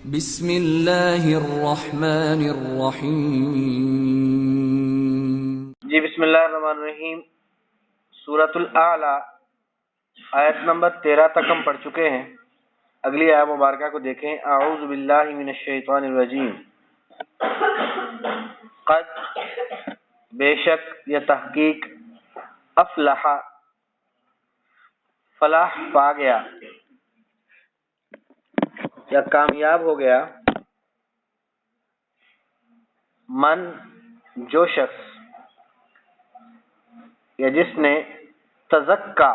بسم اللہ الرحمن الرحیم۔ جی بسم اللہ الرحمن الرحیم۔ سورۃ الاعلیٰ آیت نمبر 13 تک ہم پڑھ چکے ہیں۔ اگلی آیت مبارکہ کو دیکھیں۔ اعوذ باللہ من الشیطان الرجیم۔ قد بے شک یا تحقیق افلح فلاح پا گیا یا کامیاب ہو گیا، من جو شخص یا جس نے تزکا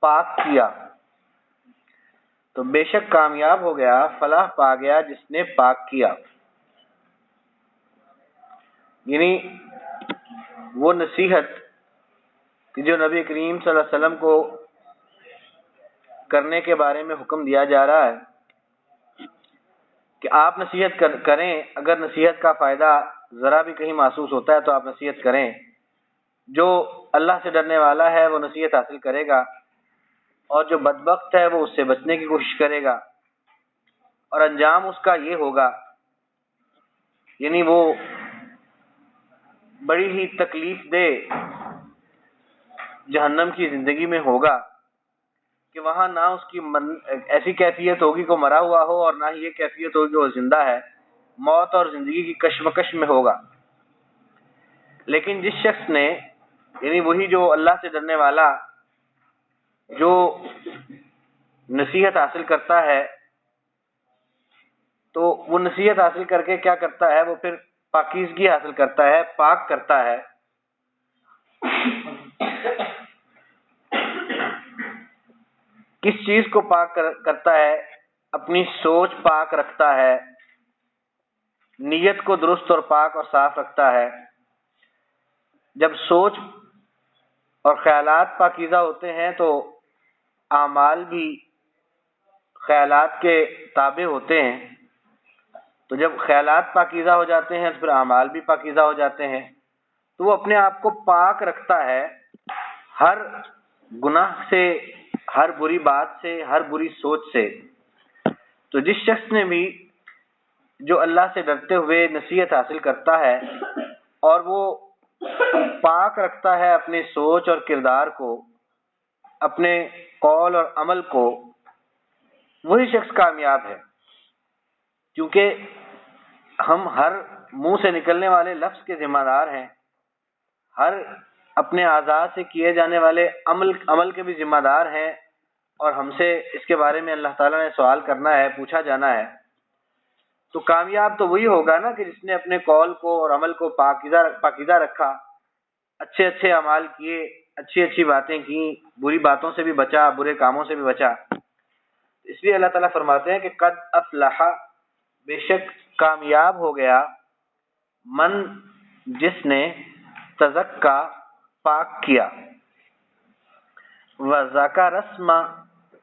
پاک کیا، تو بے شک کامیاب ہو گیا، فلاح پا گیا جس نے پاک کیا، یعنی وہ نصیحت کہ جو نبی کریم صلی اللہ علیہ وسلم کو کرنے کے بارے میں حکم دیا جا رہا ہے کہ آپ نصیحت کریں، اگر نصیحت کا فائدہ ذرا بھی کہیں محسوس ہوتا ہے تو آپ نصیحت کریں۔ جو اللہ سے ڈرنے والا ہے وہ نصیحت حاصل کرے گا، اور جو بدبخت ہے وہ اس سے بچنے کی کوشش کرے گا، اور انجام اس کا یہ ہوگا، یعنی وہ بڑی ہی تکلیف دہ جہنم کی زندگی میں ہوگا کہ وہاں نہ اس کی ایسی کیفیت ہوگی کہ مرا ہوا ہو، اور نہ ہی یہ کیفیت ہوگی کہ وہ زندہ ہے، موت اور زندگی کی کشمکش میں ہوگا۔ لیکن جس شخص نے، یعنی وہی جو اللہ سے ڈرنے والا، جو نصیحت حاصل کرتا ہے، تو وہ نصیحت حاصل کر کے کیا کرتا ہے، وہ پھر پاکیزگی حاصل کرتا ہے، پاک کرتا ہے۔ کس چیز کو پاک کرتا ہے؟ اپنی سوچ پاک رکھتا ہے، نیت کو درست اور پاک اور صاف رکھتا ہے۔ جب سوچ اور خیالات پاکیزہ ہوتے ہیں تو اعمال بھی خیالات کے تابع ہوتے ہیں، تو جب خیالات پاکیزہ ہو جاتے ہیں تو پھر اعمال بھی پاکیزہ ہو جاتے ہیں، تو وہ اپنے آپ کو پاک رکھتا ہے ہر گناہ سے، ہر بری بات سے، ہر بری سوچ سے۔ تو جس شخص نے بھی جو اللہ سے ڈرتے ہوئے نصیحت حاصل کرتا ہے اور وہ پاک رکھتا ہے اپنی سوچ اور کردار کو، اپنے قول اور عمل کو، وہی شخص کامیاب ہے۔ کیونکہ ہم ہر منہ سے نکلنے والے لفظ کے ذمہ دار ہیں، ہر اپنے اعضاء سے کیے جانے والے عمل کے بھی ذمہ دار ہیں، اور ہم سے اس کے بارے میں اللہ تعالیٰ نے سوال کرنا ہے، پوچھا جانا ہے۔ تو کامیاب تو وہی ہوگا نا کہ جس نے اپنے قول کو اور عمل کو پاکیزہ رکھا، اچھے اچھے اعمال کیے، اچھی اچھی باتیں کی، بری باتوں سے بھی بچا، برے کاموں سے بھی بچا۔ اس لیے اللہ تعالیٰ فرماتے ہیں کہ قد افلح، بے شک کامیاب ہو گیا، من جس نے تزکا پاک کیا، وذکر اسم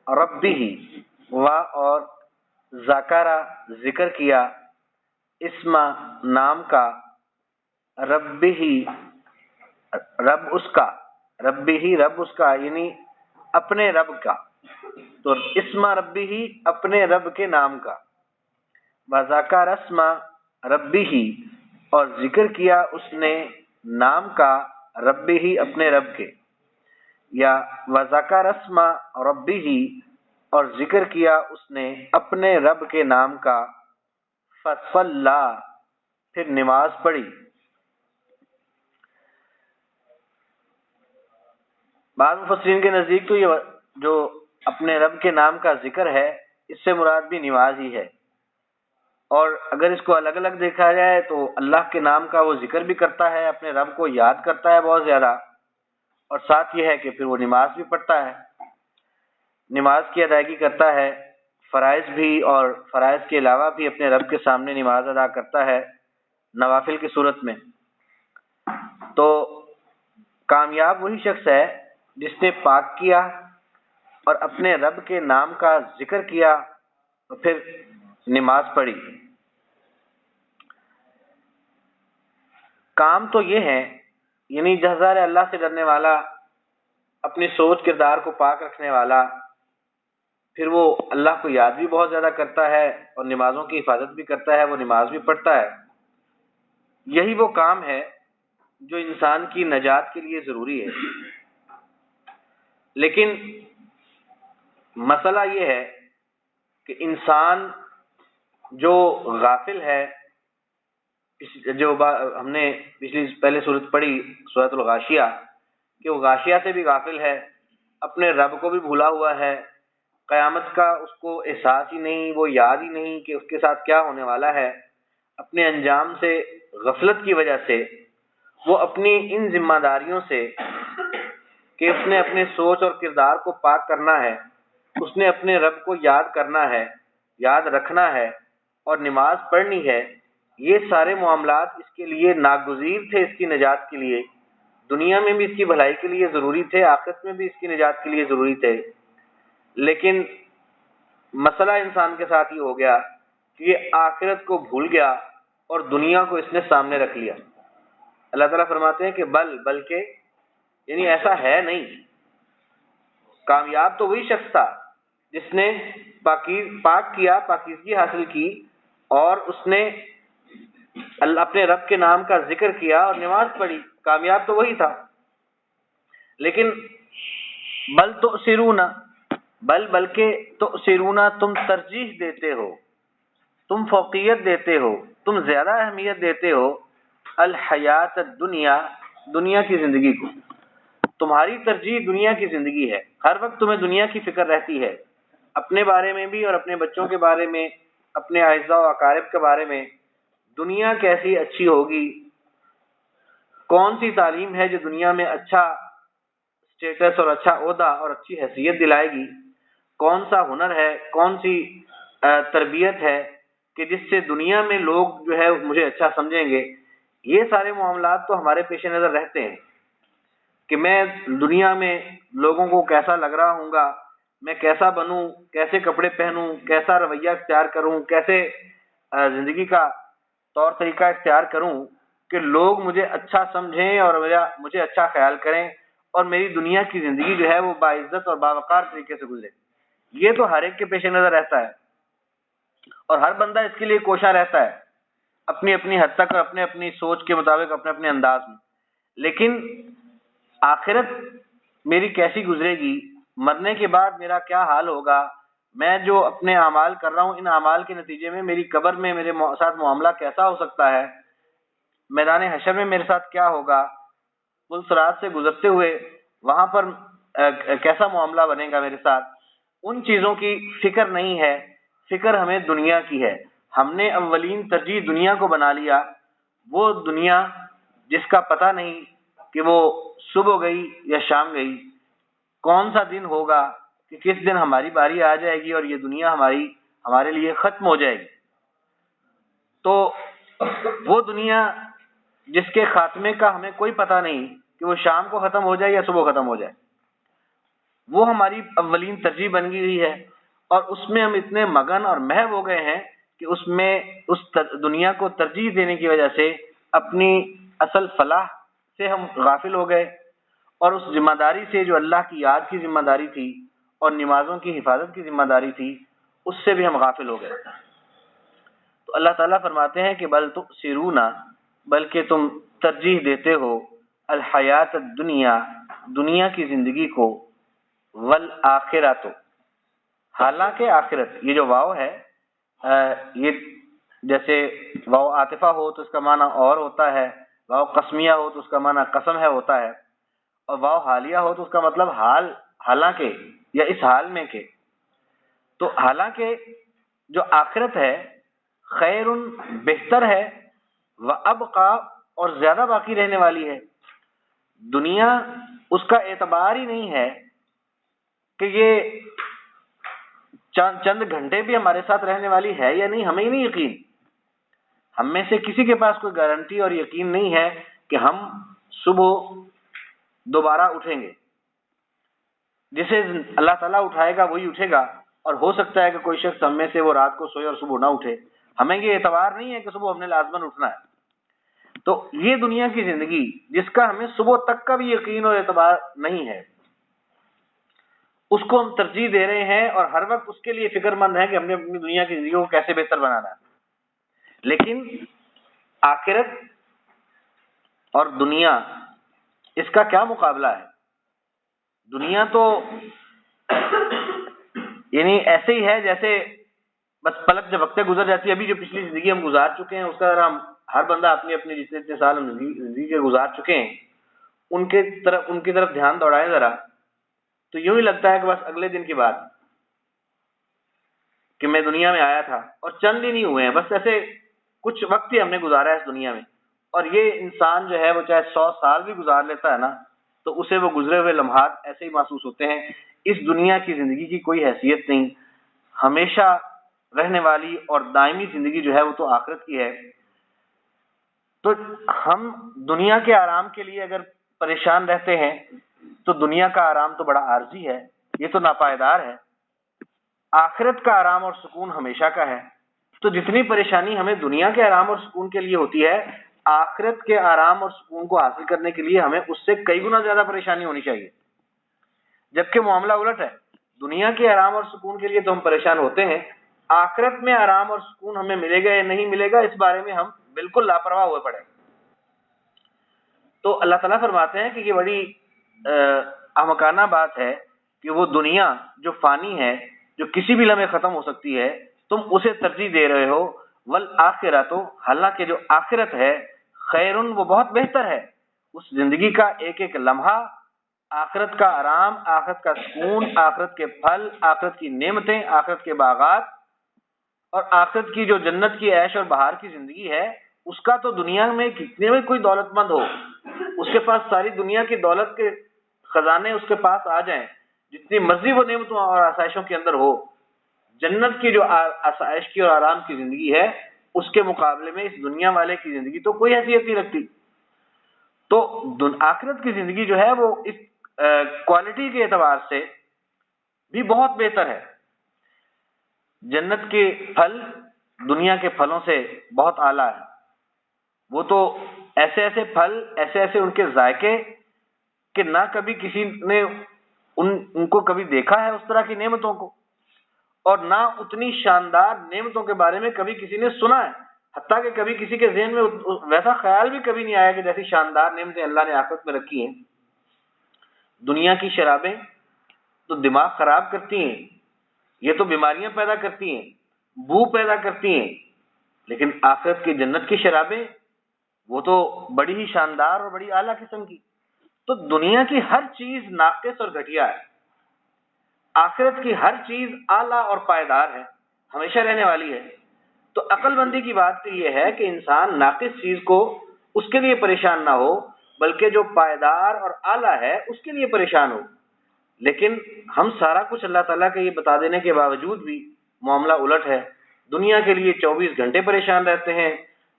ربہ، و اور ذکر ذکر کیا، اسم نام کا، ربہ رب اس کا، ربہ رب اس کا، یعنی اپنے رب کا، تو اسم ربہ اپنے رب کے نام کا، وذکر اسم ربہ اور ذکر کیا اس نے نام کا، ربہ اپنے رب کے، یا وذکر اسم ربہ اور ذکر کیا اس نے اپنے رب کے نام کا، فصلی پھر نماز پڑھی۔ بعض مفسرین کے نزدیک تو یہ جو اپنے رب کے نام کا ذکر ہے، اس سے مراد بھی نماز ہی ہے، اور اگر اس کو الگ الگ دیکھا جائے تو اللہ کے نام کا وہ ذکر بھی کرتا ہے، اپنے رب کو یاد کرتا ہے بہت زیادہ، اور ساتھ یہ ہے کہ پھر وہ نماز بھی پڑھتا ہے، نماز کی ادائیگی کرتا ہے، فرائض بھی اور فرائض کے علاوہ بھی اپنے رب کے سامنے نماز ادا کرتا ہے نوافل کی صورت میں۔ تو کامیاب وہی شخص ہے جس نے پاک کیا اور اپنے رب کے نام کا ذکر کیا اور پھر نماز پڑھی۔ کام تو یہ ہے، یعنی جزار اللہ سے ڈرنے والا، اپنی سوچ کردار کو پاک رکھنے والا، پھر وہ اللہ کو یاد بھی بہت زیادہ کرتا ہے اور نمازوں کی حفاظت بھی کرتا ہے، وہ نماز بھی پڑھتا ہے. یہی وہ کام ہے جو انسان کی نجات کے لیے ضروری ہے. لیکن مسئلہ یہ ہے کہ انسان جو غافل ہے، جو ہم نے پہلے صورت پڑھی سورۃ الغاشیہ، کہ وہ غاشیہ سے بھی غافل ہے، اپنے رب کو بھی بھولا ہوا ہے، قیامت کا اس کو احساس ہی نہیں، وہ یاد ہی نہیں کہ اس کے ساتھ کیا ہونے والا ہے. اپنے انجام سے غفلت کی وجہ سے وہ اپنی ان ذمہ داریوں سے کہ اس نے اپنے سوچ اور کردار کو پاک کرنا ہے، اس نے اپنے رب کو یاد کرنا ہے، یاد رکھنا ہے اور نماز پڑھنی ہے، یہ سارے معاملات اس کے لیے ناگزیر تھے، اس کی نجات کے لیے. دنیا میں بھی اس کی بھلائی کے لیے ضروری تھے، آخرت میں بھی اس کی نجات کے لیے ضروری تھے. لیکن مسئلہ انسان کے ساتھ یہ ہو گیا کہ یہ آخرت کو بھول گیا اور دنیا کو اس نے سامنے رکھ لیا. اللہ تعالیٰ فرماتے ہیں کہ بلکہ یعنی ایسا ہے نہیں. کامیاب تو وہی شخص تھا جس نے پاک کیا، پاکیزگی حاصل کی اور اس نے اپنے رب کے نام کا ذکر کیا اور نماز پڑھی. کامیاب تو وہی تھا. لیکن بلکہ تؤثرون، تم ترجیح دیتے ہو، تم فوقیت دیتے ہو، تم زیادہ اہمیت دیتے ہو الحیات الدنیا، دنیا کی زندگی کو. تمہاری ترجیح دنیا کی زندگی ہے. ہر وقت تمہیں دنیا کی فکر رہتی ہے، اپنے بارے میں بھی اور اپنے بچوں کے بارے میں، اپنے اعزاء و اقارب کے بارے میں. دنیا کیسی اچھی ہوگی، کون سی تعلیم ہے جو دنیا میں اچھا اسٹیٹس اور اچھا عہدہ اور اچھی حیثیت دلائے گی، کون سا ہنر ہے، کون سی تربیت ہے کہ جس سے دنیا میں لوگ جو ہے مجھے اچھا سمجھیں گے. یہ سارے معاملات تو ہمارے پیش نظر رہتے ہیں کہ میں دنیا میں لوگوں کو کیسا لگ رہا ہوں گا، میں کیسا بنوں، کیسے کپڑے پہنوں، کیسا رویہ اختیار کروں، کیسے زندگی کا طور طریقہ اختیار کروں کہ لوگ مجھے اچھا سمجھیں اور مجھے اچھا خیال کریں اور میری دنیا کی زندگی جو ہے وہ باعزت اور باوقار طریقے سے گزرے. یہ تو ہر ایک کے پیش نظر رہتا ہے اور ہر بندہ اس کے لیے کوشاں رہتا ہے اپنی اپنی حد تک اور اپنے اپنی سوچ کے مطابق، اپنے اپنے انداز میں. لیکن آخرت میری کیسی گزرے گی، مرنے کے بعد میرا کیا حال ہوگا، میں جو اپنے اعمال کر رہا ہوں ان اعمال کے نتیجے میں میری قبر میں میرے ساتھ معاملہ کیسا ہو سکتا ہے، میدان حشر میں میرے ساتھ کیا ہوگا، پل صراط سے گزرتے ہوئے وہاں پر کیسا معاملہ بنے گا میرے ساتھ، ان چیزوں کی فکر نہیں ہے. فکر ہمیں دنیا کی ہے. ہم نے اولین ترجیح دنیا کو بنا لیا، وہ دنیا جس کا پتہ نہیں کہ وہ صبح گئی یا شام گئی، کون سا دن ہوگا کہ کس دن ہماری باری آ جائے گی اور یہ دنیا ہمارے لیے ختم ہو جائے گی. تو وہ دنیا جس کے خاتمے کا ہمیں کوئی پتہ نہیں کہ وہ شام کو ختم ہو جائے یا صبح ختم ہو جائے، وہ ہماری اولین ترجیح بن گئی ہے اور اس میں ہم اتنے مگن اور محو ہو گئے ہیں کہ اس دنیا کو ترجیح دینے کی وجہ سے اپنی اصل فلاح سے ہم غافل ہو گئے اور اس ذمہ داری سے جو اللہ کی یاد کی ذمہ داری تھی اور نمازوں کی حفاظت کی ذمہ داری تھی اس سے بھی ہم غافل ہو گئے. تو اللہ تعالیٰ فرماتے ہیں کہ بل تؤثرون، بلکہ تم ترجیح دیتے ہو الحیات الدنیا، دنیا کی زندگی کو، والآخرۃ، حالانکہ آخرت. یہ جو واو ہے یہ جیسے واو عاطفہ ہو تو اس کا معنی اور ہوتا ہے، واو قسمیہ ہو تو اس کا معنی قسم ہے ہوتا ہے، اور واو حالیہ ہو تو اس کا مطلب حالانکہ یا اس حال میں کہ. تو حالانکہ جو آخرت ہے خیر، بہتر ہے، وابقا، اور زیادہ باقی رہنے والی ہے. دنیا اس کا اعتبار ہی نہیں ہے کہ یہ چند گھنٹے بھی ہمارے ساتھ رہنے والی ہے یا نہیں، ہمیں ہی نہیں یقین. ہم میں سے کسی کے پاس کوئی گارنٹی اور یقین نہیں ہے کہ ہم صبح دوبارہ اٹھیں گے. جسے اللہ تعالیٰ اٹھائے گا وہی اٹھے گا، اور ہو سکتا ہے کہ کوئی شخص ہم میں سے وہ رات کو سوئے اور صبح نہ اٹھے. ہمیں یہ اعتبار نہیں ہے کہ صبح ہم نے لازماً اٹھنا ہے. تو یہ دنیا کی زندگی جس کا ہمیں صبح تک کا بھی یقین اور اعتبار نہیں ہے، اس کو ہم ترجیح دے رہے ہیں اور ہر وقت اس کے لیے فکر مند ہیں کہ ہم نے اپنی دنیا کی زندگی کو کیسے بہتر بنانا ہے. لیکن آخرت اور دنیا، اس کا کیا مقابلہ ہے؟ دنیا تو یعنی ایسے ہی ہے جیسے بس پلک جب وقت گزر جاتی ہے. ابھی جو پچھلی زندگی ہم گزار چکے ہیں اس کا ذرا ہم ہر بندہ اپنی اپنی جتنے سال ہم زندگی کے گزار چکے ہیں ان کی طرف دھیان دوڑائیں ذرا، تو یوں ہی لگتا ہے کہ بس اگلے دن کی بات کہ میں دنیا میں آیا تھا اور چند دن ہی ہوئے ہیں، بس ایسے کچھ وقت ہی ہم نے گزارا ہے اس دنیا میں. اور یہ انسان جو ہے وہ چاہے 100 سال بھی گزار لیتا ہے نا تو اسے وہ گزرے ہوئے لمحات ایسے ہی محسوس ہوتے ہیں. اس دنیا کی زندگی کی کوئی حیثیت نہیں، ہمیشہ رہنے والی اور دائمی زندگی جو ہے وہ تو آخرت کی ہے. تو ہم دنیا کے آرام کے لیے اگر پریشان رہتے ہیں تو دنیا کا آرام تو بڑا عارضی ہے، یہ تو ناپائیدار ہے. آخرت کا آرام اور سکون ہمیشہ کا ہے. تو جتنی پریشانی ہمیں دنیا کے آرام اور سکون کے لیے ہوتی ہے، آخرت کے آرام اور سکون کو حاصل کرنے کے لیے ہمیں اس سے کئی گنا زیادہ پریشانی ہونی چاہیے. جبکہ معاملہ الٹ ہے، دنیا کے آرام اور سکون کے لیے تو ہم پریشان ہوتے ہیں، آخرت میں آرام اور سکون ہمیں ملے گا یا نہیں ملے گا اس بارے میں ہم بالکل لاپرواہ ہوئے پڑے. تو اللہ تعالیٰ فرماتے ہیں کہ یہ بڑی احمقانہ بات ہے کہ وہ دنیا جو فانی ہے، جو کسی بھی لمحے ختم ہو سکتی ہے، تم اسے ترجیح دے رہے ہو. والآخرۃ، حالانکہ جو آخرت ہے، خیرن، وہ بہت بہتر ہے. اس زندگی کا ایک ایک لمحہ، آخرت کا آرام، آخرت کا سکون، آخرت کے پھل، آخرت کی نعمتیں، آخرت کے باغات اور آخرت کی جو جنت کی عیش اور بہار کی زندگی ہے، اس کا تو دنیا میں کتنے میں کوئی دولت مند ہو، اس کے پاس ساری دنیا کی دولت کے خزانے اس کے پاس آ جائیں، جتنی مرضی وہ نعمتوں اور آسائشوں کے اندر ہو، جنت کی جو آسائش کی اور آرام کی زندگی ہے اس کے مقابلے میں اس دنیا والے کی زندگی تو کوئی حیثیت نہیں رکھتی. تو آخرت کی زندگی جو ہے وہ اس کوالٹی کے اعتبار سے بھی بہت بہتر ہے. جنت کے پھل دنیا کے پھلوں سے بہت اعلیٰ ہے. وہ تو ایسے ایسے پھل، ایسے ایسے ان کے ذائقے کہ نہ کبھی کسی نے ان کو کبھی دیکھا ہے اس طرح کی نعمتوں کو، اور نہ اتنی شاندار نعمتوں کے بارے میں کبھی کسی نے سنا ہے. حتیٰ کہ کبھی کسی کے ذہن میں ویسا خیال بھی کبھی نہیں آیا کہ جیسی شاندار نعمتیں اللہ نے آخرت میں رکھی ہیں. دنیا کی شرابیں تو دماغ خراب کرتی ہیں، یہ تو بیماریاں پیدا کرتی ہیں، بو پیدا کرتی ہیں. لیکن آخرت کی جنت کی شرابیں وہ تو بڑی ہی شاندار اور بڑی اعلیٰ قسم کی. تو دنیا کی ہر چیز ناقص اور گھٹیا ہے، آخرت کی ہر چیز اعلیٰ اور پائیدار ہے، ہمیشہ رہنے والی ہے. تو عقل مندی کی بات تو یہ ہے کہ انسان ناقص چیز کو اس کے لیے پریشان نہ ہو، بلکہ جو پائیدار اور اعلیٰ ہے اس کے لیے پریشان ہو. لیکن ہم سارا کچھ اللہ تعالیٰ کے یہ بتا دینے کے باوجود بھی معاملہ الٹ ہے. دنیا کے لیے 24 گھنٹے پریشان رہتے ہیں،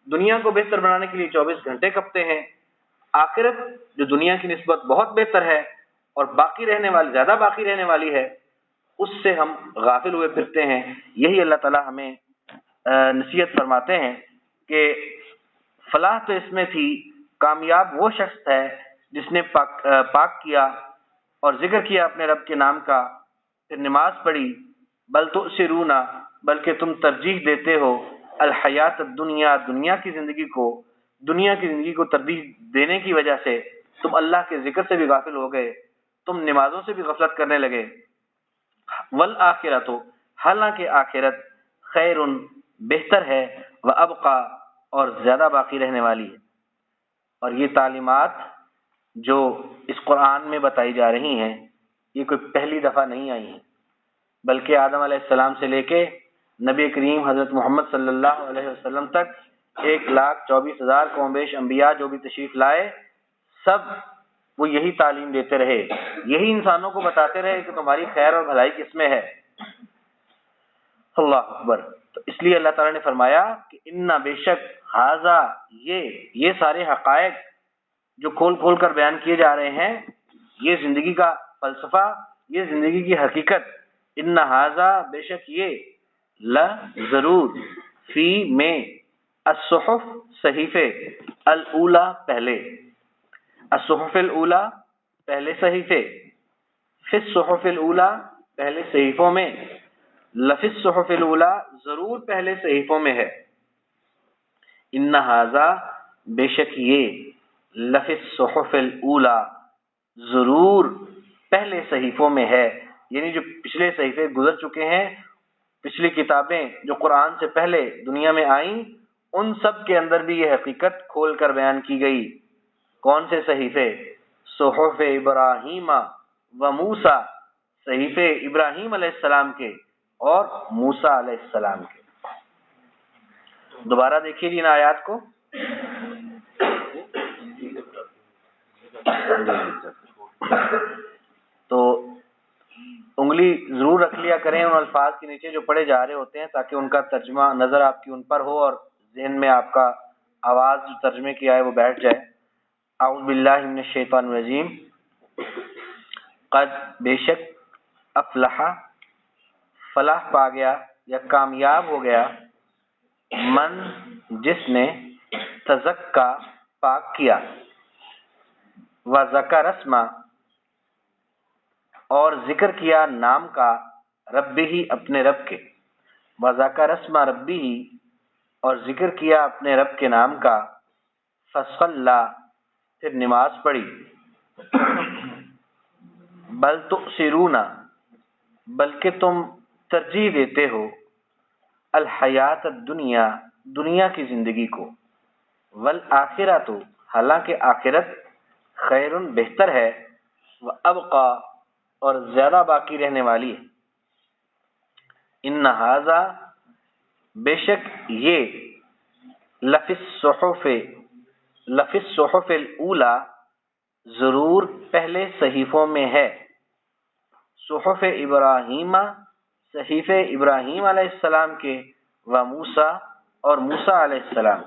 دنیا کو بہتر بنانے کے لیے 24 گھنٹے کپتے ہیں. آخرت جو دنیا کی نسبت بہت بہتر ہے اور زیادہ باقی رہنے والی ہے، اس سے ہم غافل ہوئے پھرتے ہیں. یہی اللہ تعالیٰ ہمیں نصیحت فرماتے ہیں کہ فلاح تو اس میں تھی، کامیاب وہ شخص ہے جس نے پاک کیا اور ذکر کیا اپنے رب کے نام کا، پھر نماز پڑھی. بل تؤثرون، بلکہ تم ترجیح دیتے ہو الحیات الدنیا، دنیا کی زندگی کو ترجیح دینے کی وجہ سے تم اللہ کے ذکر سے بھی غافل ہو گئے، تم نمازوں سے بھی غفلت کرنے لگے. والآخرۃ، حالانکہ آخرت خیر، بہتر ہے، وابقی، اور زیادہ باقی رہنے والی ہے. اور یہ تعلیمات جو اس قرآن میں بتائی جا رہی ہیں یہ کوئی پہلی دفعہ نہیں آئی ہیں، بلکہ آدم علیہ السلام سے لے کے نبی کریم حضرت محمد صلی اللہ علیہ وسلم تک 1,24,000 کم بیش انبیاء جو بھی تشریف لائے، سب وہ یہی تعلیم دیتے رہے، یہی انسانوں کو بتاتے رہے کہ تمہاری خیر اور بھلائی کس میں ہے. اللہ اکبر. تو اس لیے اللہ تعالیٰ نے فرمایا کہ انا، بے شک، ھذا، یہ سارے حقائق جو کھول کھول کر بیان کیے جا رہے ہیں، یہ زندگی کا فلسفہ، یہ زندگی کی حقیقت، ان ھذا، بے شک یہ، لا، ضرور، فی، میں، الصحف، صحیفے، الاولی، پہلے، الصحف الاولی، پہلے صحیفے، فی الصحف الاولی پہلے صحیفوں میں، لفی الصحف الاولی ضرور پہلے صحیفوں میں ہے، ان ھذا بے شک یہ، لفی الصحف الاولی ضرور پہلے صحیفوں میں ہے، یعنی جو پچھلے صحیفے گزر چکے ہیں، پچھلی کتابیں جو قرآن سے پہلے دنیا میں آئیں، ان سب کے اندر بھی یہ حقیقت کھول کر بیان کی گئی۔ کون سے صحیفے؟ صحف ابراہیم و موسیٰ، صحیفے ابراہیم علیہ السلام کے اور موسیٰ علیہ السلام کے۔ دوبارہ دیکھیے جی ان آیات کو۔ تو انگلی ضرور رکھ لیا کریں ان الفاظ کے نیچے جو پڑھے جا رہے ہوتے ہیں، تاکہ ان کا ترجمہ نظر آپ کی ان پر ہو اور ذہن میں آپ کا آواز جو ترجمے کی آئے وہ بیٹھ جائے۔ اعوذ باللہ من الشیطان الرجیم، قد بے شک، افلح فلاح پا گیا یا کامیاب ہو گیا، من جس نے، تزکا پاک کیا، وذکر اسما اور ذکر کیا نام کا، ربہ اپنے رب کے، وذکر اسم ربہ اور ذکر کیا اپنے رب کے نام کا، فصلی پھر نماز پڑھی، بل تؤثرون بلکہ تم ترجیح دیتے ہو، الحیات الدنیا دنیا کی زندگی کو، والآخرۃ حالانکہ آخرت، خیر بہتر ہے، وابقی اور زیادہ باقی رہنے والی ہے، ان ھذا بے شک یہ، لفی الصحف الاولی ضرور پہلے صحیفوں میں ہے، صحف ابراہیم صحیفے ابراہیم علیہ السلام کے، و موسیٰ اور موسیٰ علیہ السلام